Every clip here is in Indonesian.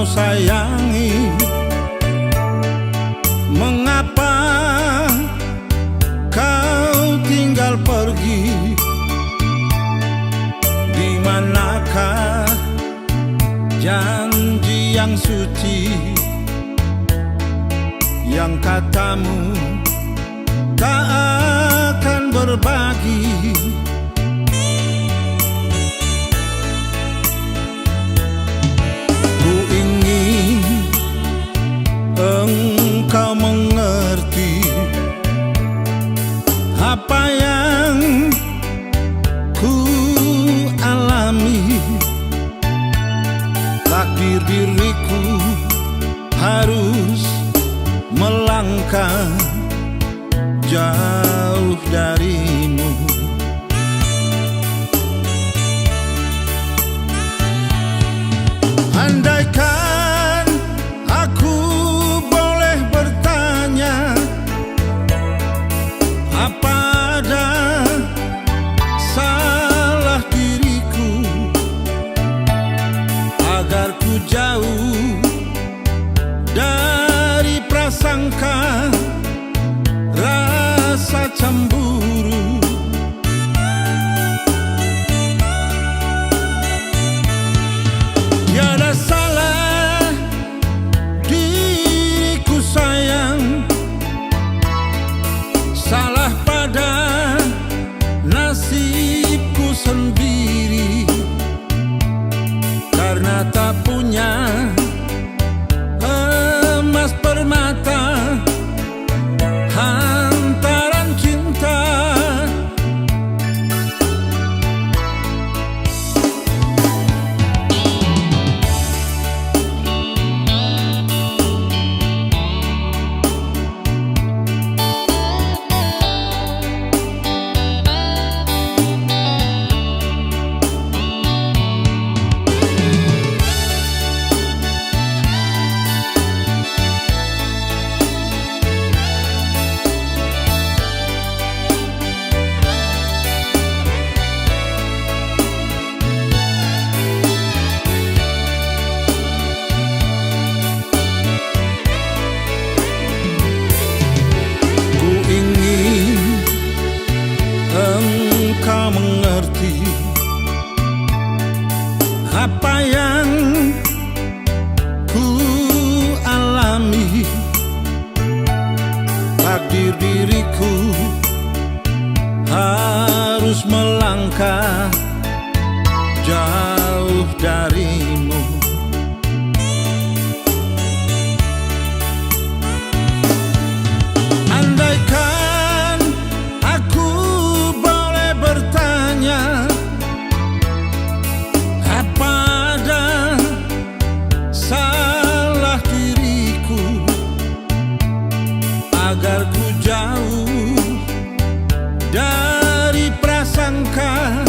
kau sayangi? Mengapa kau tinggal pergi? Di manakah janji yang suci yang katamu tak akan berbagi? Ku ingin engkau mengerti apa yang ku alami. Takdir diriku harus melangkah jauh darimu. Andaikan aku boleh bertanya, apa ada salah diriku agar ku jauh dari prasangka rasa cemburu. Tiada salah diriku sayang, salah pada nasibku sendiri, karena tak punya emas permata hantaran cinta. Engkau mengerti apa yang ku alami. Takdir diriku harus melangkah jauh darimu. Andaikan aku boleh bertanya, apa ada salah diriku agar ku jauh dari prasangka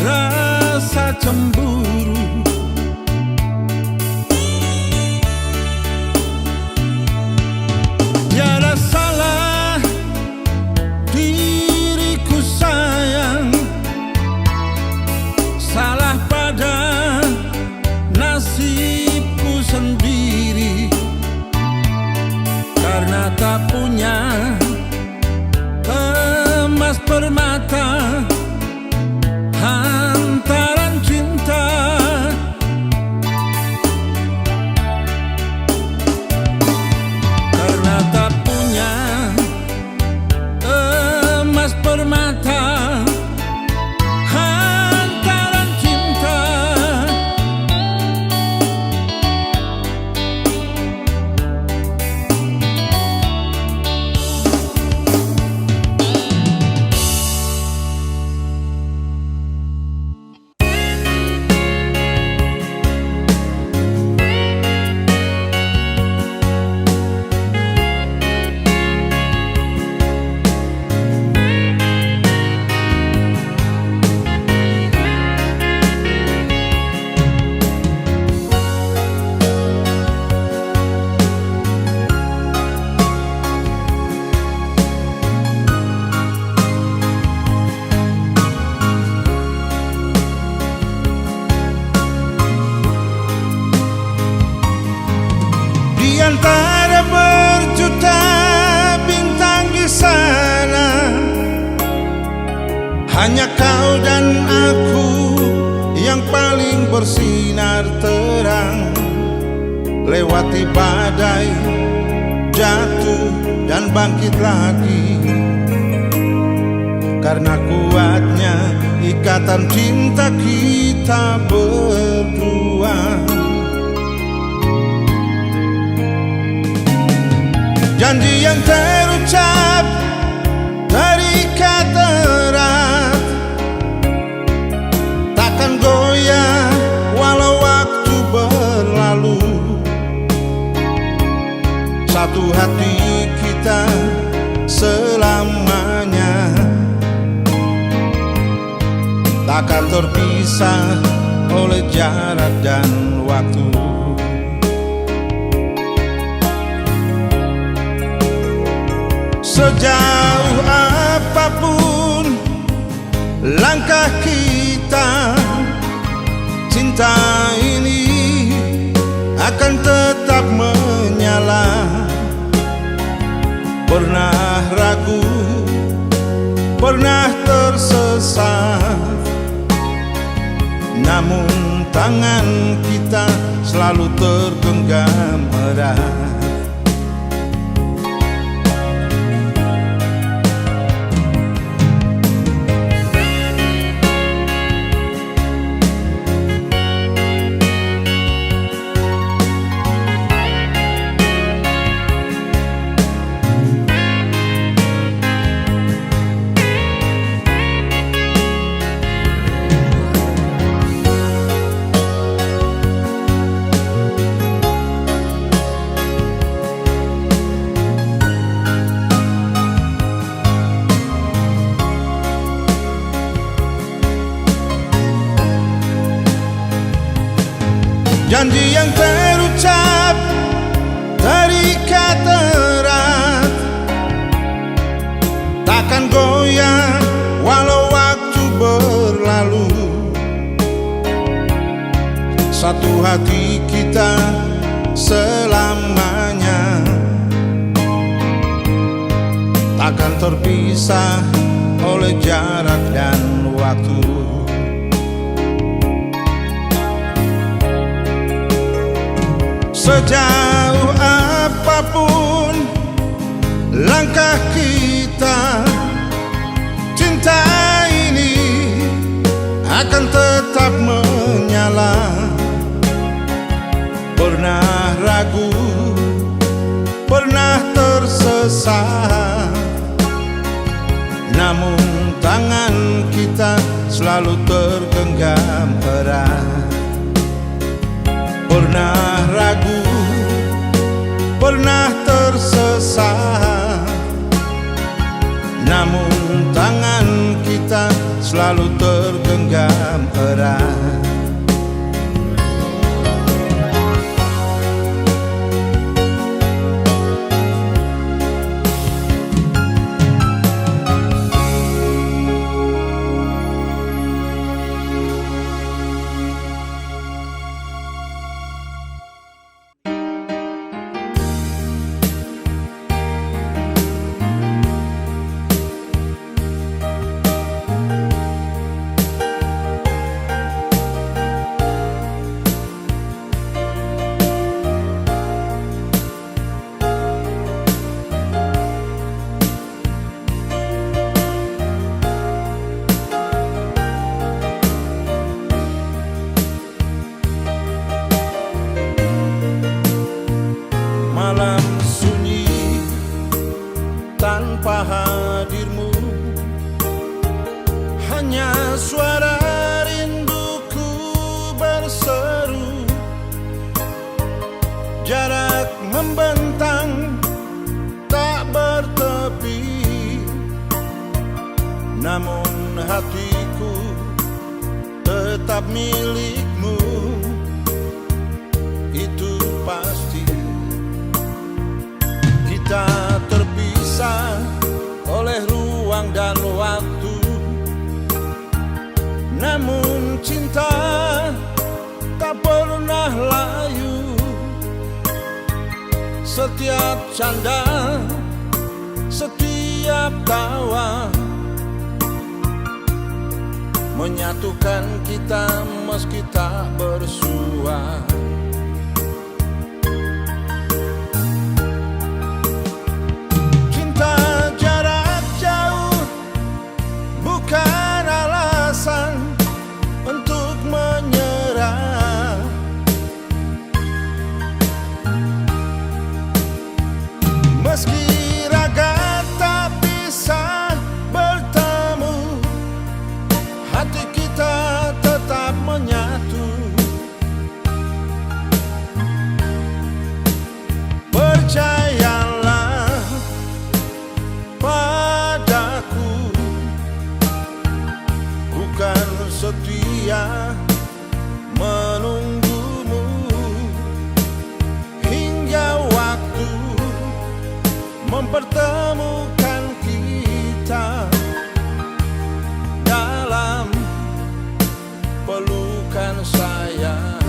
rasa cemburu. Tiada salah diriku sayang, salah pada nasibku sendiri, karena tak punya emas permata hantaran cinta. Karena tak punya emas permata hantaran cinta. antara berjuta bintang di sana, hanya kau dan aku yang paling bersinar terang. Lewati badai, jatuh dan bangkit lagi, karena kuatnya ikatan cinta kita berdua. Janji yang terucap terikat erat, takkan goyah walau waktu berlalu. Satu hati kita selamanya, takkan terpisah oleh jarak dan waktu. Sejauh apapun langkah kita, cinta ini akan tetap menyala. Pernah ragu, pernah tersesat, namun tangan kita selalu tergenggam erat. Janji yang terucap terikat erat, takkan goyah walau waktu berlalu. Satu hati kita selamanya, takkan terpisah oleh jarak dan waktu. Sejauh apapun langkah kita, cinta ini akan tetap menyala. Pernah ragu, pernah tersesat, namun tangan kita selalu tergenggam erat. Pernah ragu, pernah tersesat, namun tangan kita selalu tergenggam erat. Malam sunyi tanpa hadirmu, hanya suara rinduku berseru. Jarak membentang tak bertepi, namun hatiku tetap milikmu. Itu pasti. Kita terpisah oleh ruang dan waktu, namun cinta tak pernah layu. setiap canda, setiap tawa, menyatukan kita meski tak bersua. Cinta jarak jauh bukan alasan untuk menyerah. Meski raga tak bisa bertemu, hati kita tetap menyatu. Percayalah padaku, bukan setia menunggumu hingga waktu mempertemukan kita dalam pelukan sayang.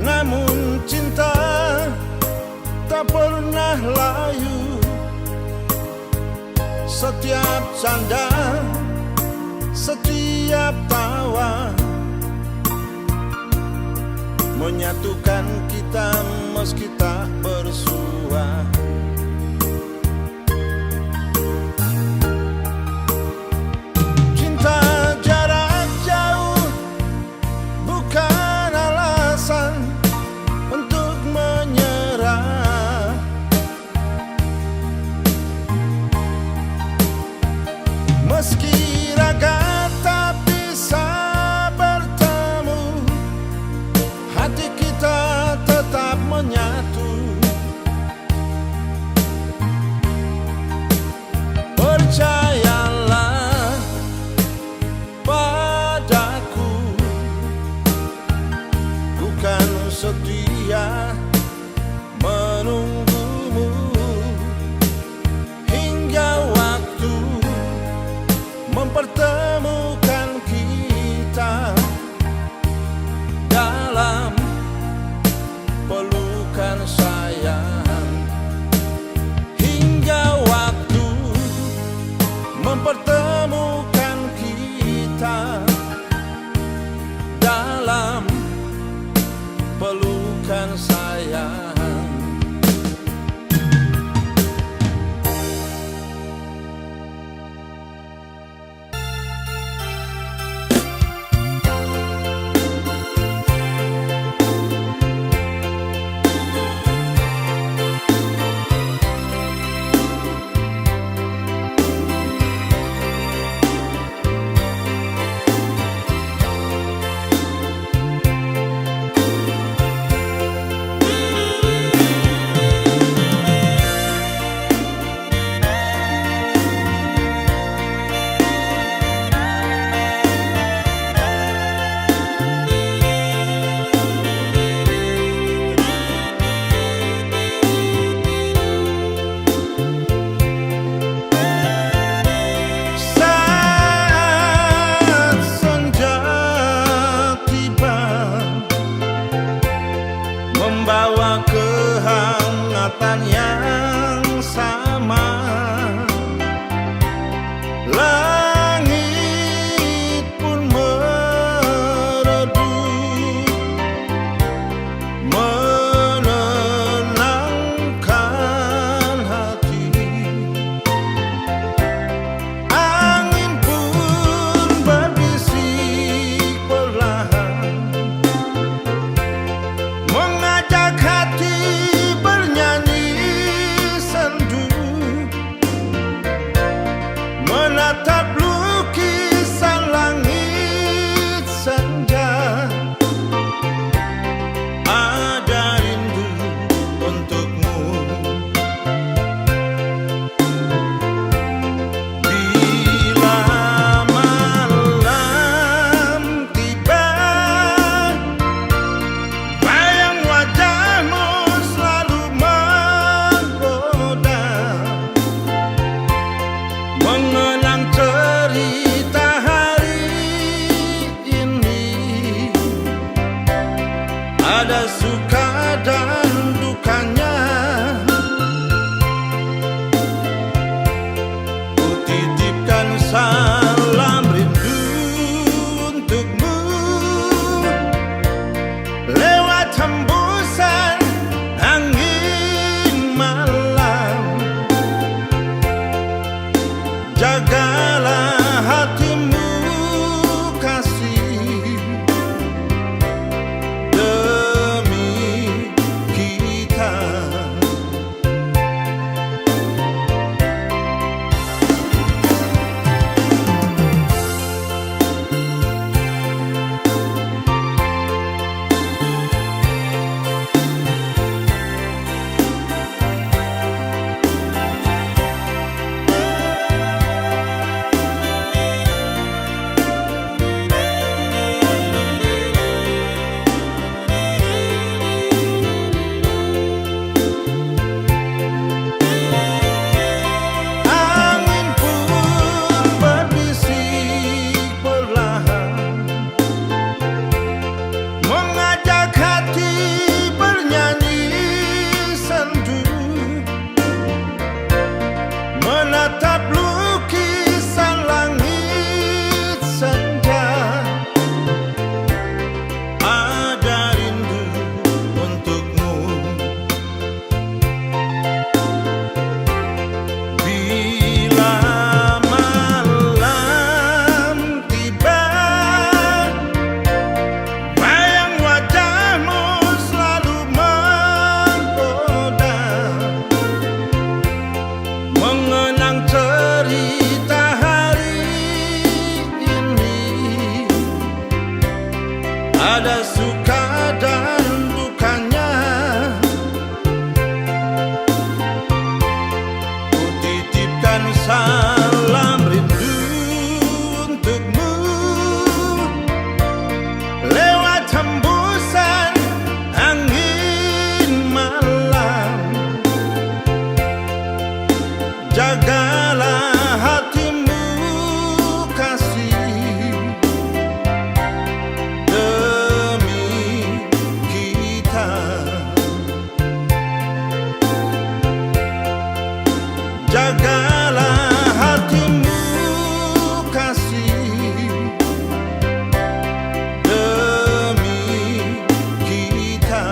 Namun cinta tak pernah layu. Setiap canda, setiap tawa, menyatukan kita meski tak bersua. Cinta jarak jauh bukan alasan untuk menyerah. Meski raga tak bisa bertemu, hati kita tetap menyatu. Percayalah padaku, bukan setia menunggumu hingga waktu mempertemukan kita dalam pelukan sayang. Hingga waktu mempertemukan kita dalam pelukan sayang. Membawa kehangatan yang sama, langit pun meredup, menenangkan hati. Angin pun berbisik perlahan, mengajak hati ada suka dan dukanya. Ku titipkan salam rindu untukmu lewat hembusan angin malam. Jagalah hatimu kasih, demi kita. Angin pun berbisik perlahan, mengajak hati bernyanyi sendu, menatap lukisan langit senja. Ada rindu untukmu bila malam tiba. Bayang wajahmu selalu menggoda, mengenang cerita hari ini. Ada suka dan dukanya. Ku titipkan salam rindu untukmu lewat hembusan angin malam. Jagalah hatimu kasih, demi kita. Jagalah hatimu kasih, demi kita.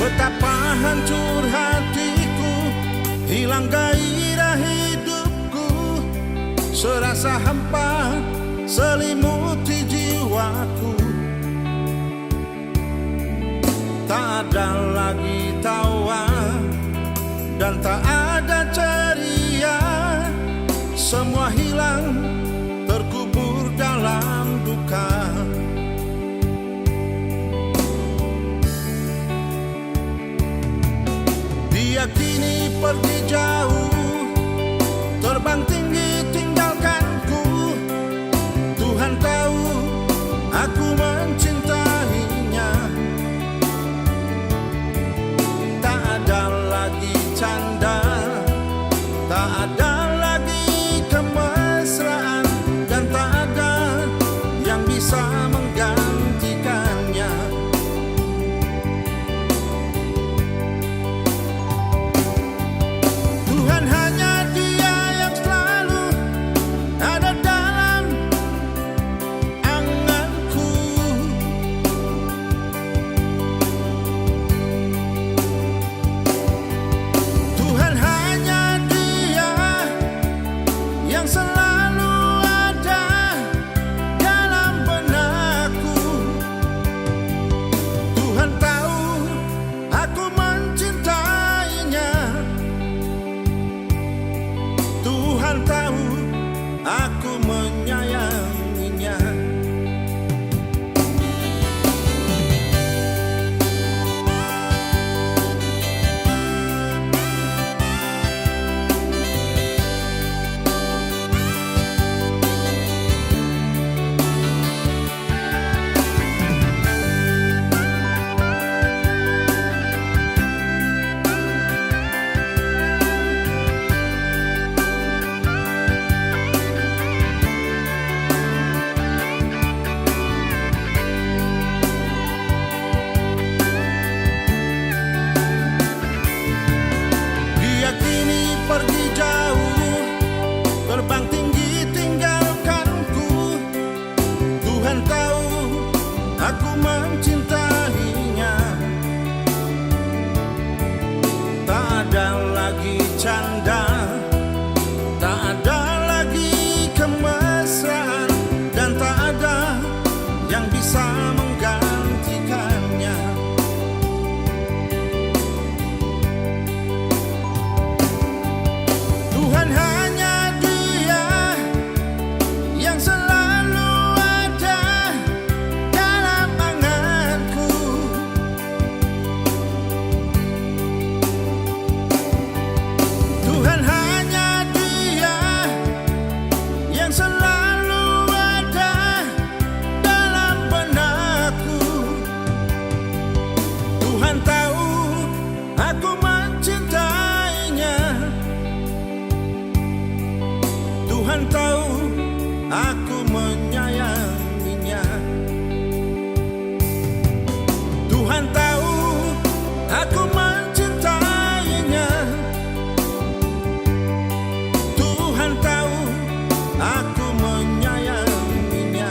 Betapa hancur hatiku, hilang gairah hidupku, serasa hampa selimuti jiwaku. Tak ada lagi tawa dan tak ada ceria, semua hilang terkubur dalam duka. Dia kini pergi jauh, terbang tinggi tinggalkanku. Tuhan tahu aku mencintainya. Tak ada lagi canda, tak ada lagi kemesraan, dan tak ada yang bisa menggantikannya. Tuhan hanya Dia yang selalu aku mencintainya. Tak ada lagi canda, tak ada lagi kemesraan, dan tak ada yang bisa menggantikannya. Tuhan hanya Dia yang selalu ada dalam anganku. Tuhan hanya Dia yang selalu ada dalam benakku. Tuhan tahu aku mencintainya. Tuhan tahu aku menyayanginya. Tuhan tahu aku mencintainya. Tuhan tahu aku menyayanginya.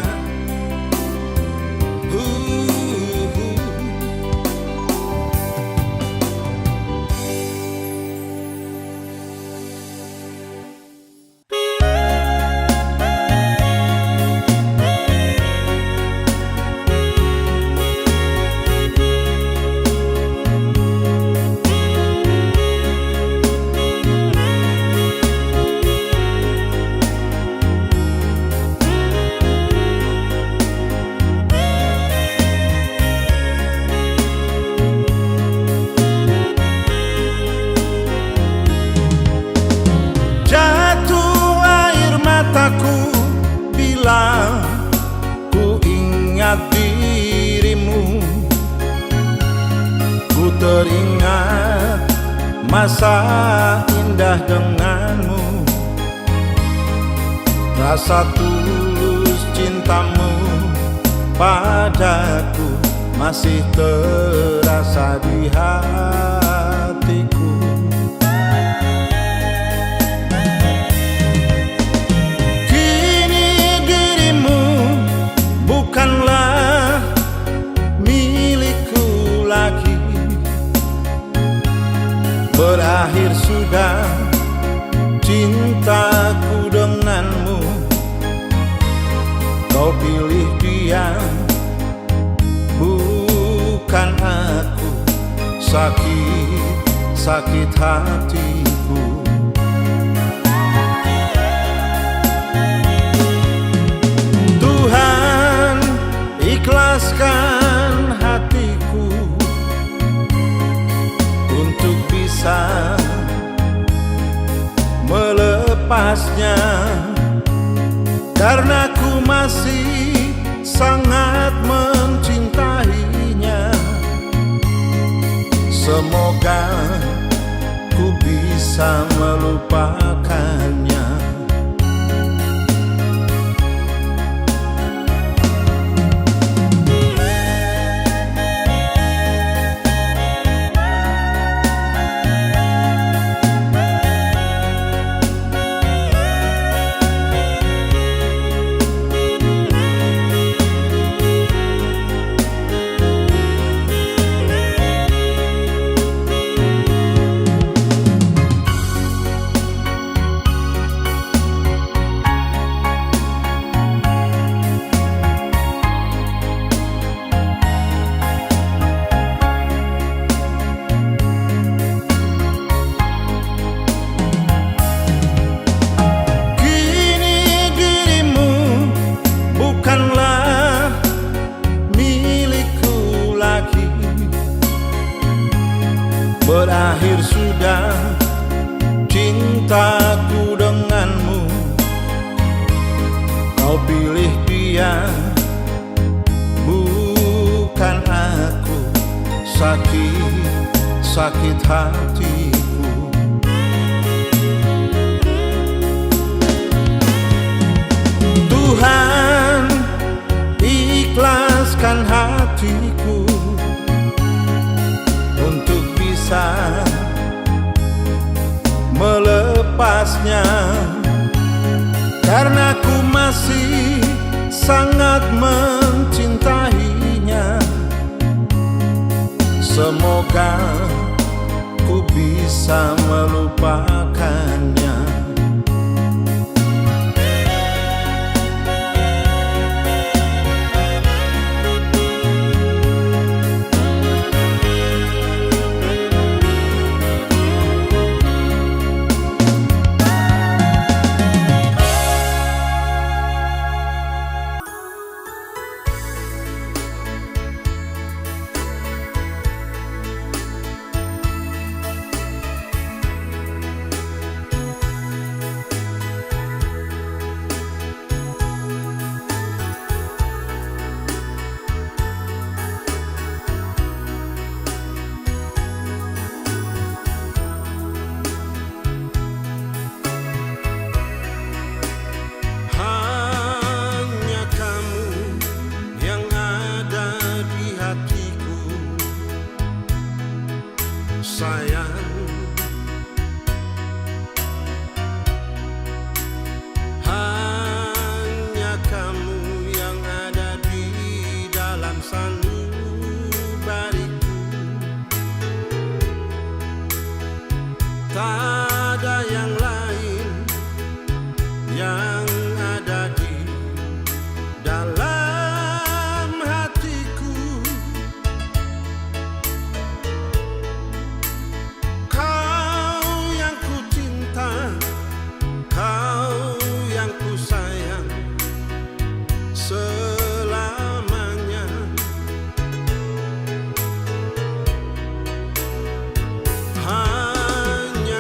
Jatuh air mataku bila ku ingat dirimu. Ku teringat masa indah denganmu. Rasa tulus cintamu padaku masih terasa di hatiku. Kini dirimu bukanlah milikku lagi. Berakhir sudah cintaku denganmu. Kau pilih dia, bukan aku. Sakit hatiku. Tuhan, ikhlaskan hatiku untuk bisa melepasnya, karena ku masih sangat mencintainya. Semoga ku bisa melupakannya. Berakhir sudah cintaku denganmu. Kau pilih dia, bukan aku. Sakit hatiku. Tuhan, ikhlaskan hatiku untuk bisa melepasnya, karena ku masih sangat mencintainya. Semoga ku bisa melupakannya. Hanya kamu yang ada di hatiku, sayang. Hanya kamu yang ada di dalam sanubariku. Tak ada yang lain yang ada di dalam hatiku. Kau yang ku cinta, kau yang ku sayang selamanya. Hanya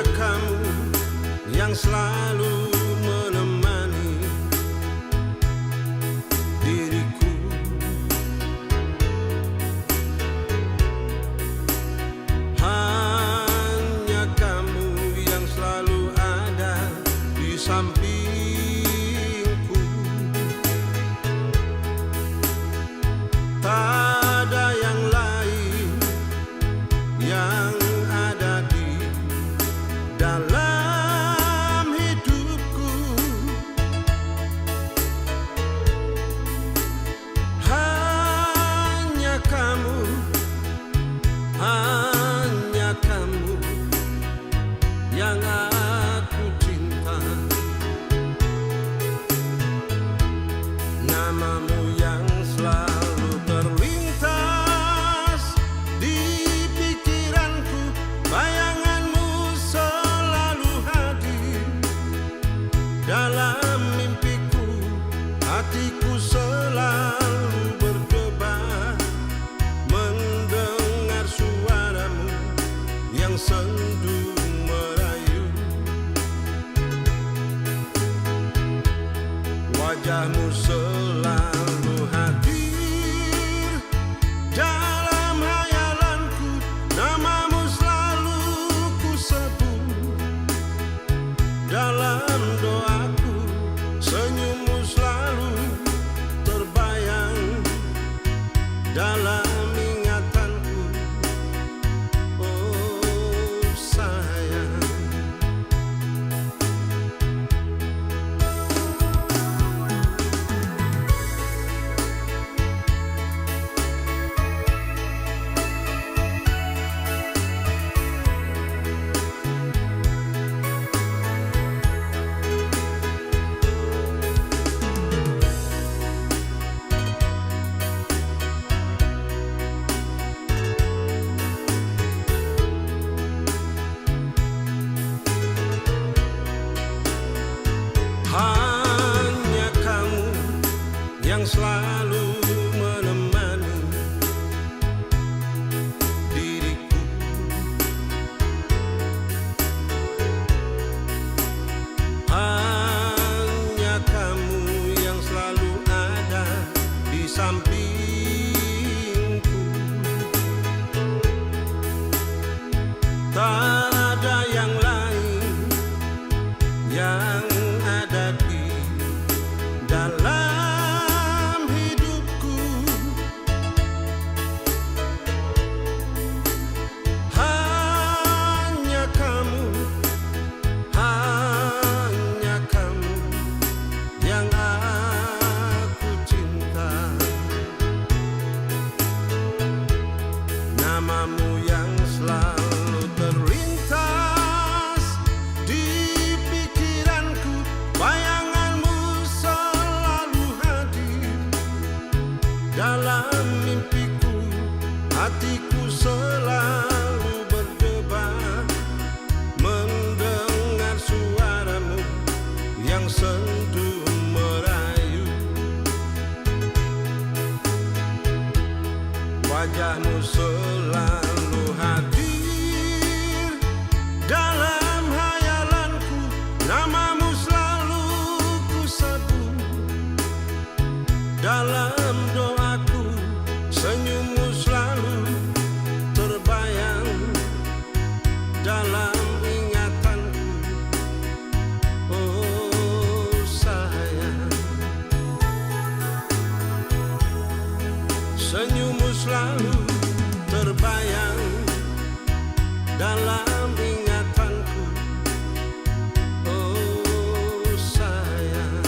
Hatiku selalu berdebar mendengar suaramu yang sendu merayu. Wajahmu selalu hadir dalam hayalanku, namamu selalu ku sebut dalam doaku, senyummu selalu terbayang dalam ingatanku. Oh sayang, senyummu selalu terbayang dalam ingatanku. Oh sayang,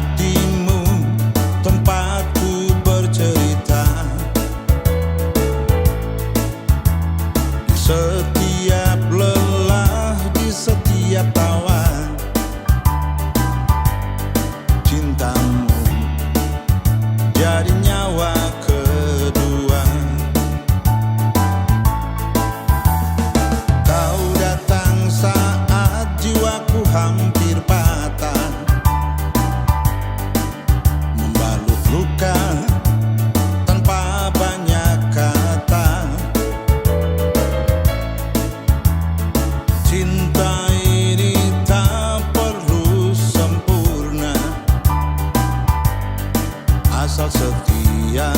hatimu tempatku bercerita. Di setiap lelah, di setiap tawa, cintamu jadi nyawa kedua. Kau datang saat jiwaku hampir patah, membalut luka tanpa banyak kata. Cinta ini tak perlu sempurna, asal setia.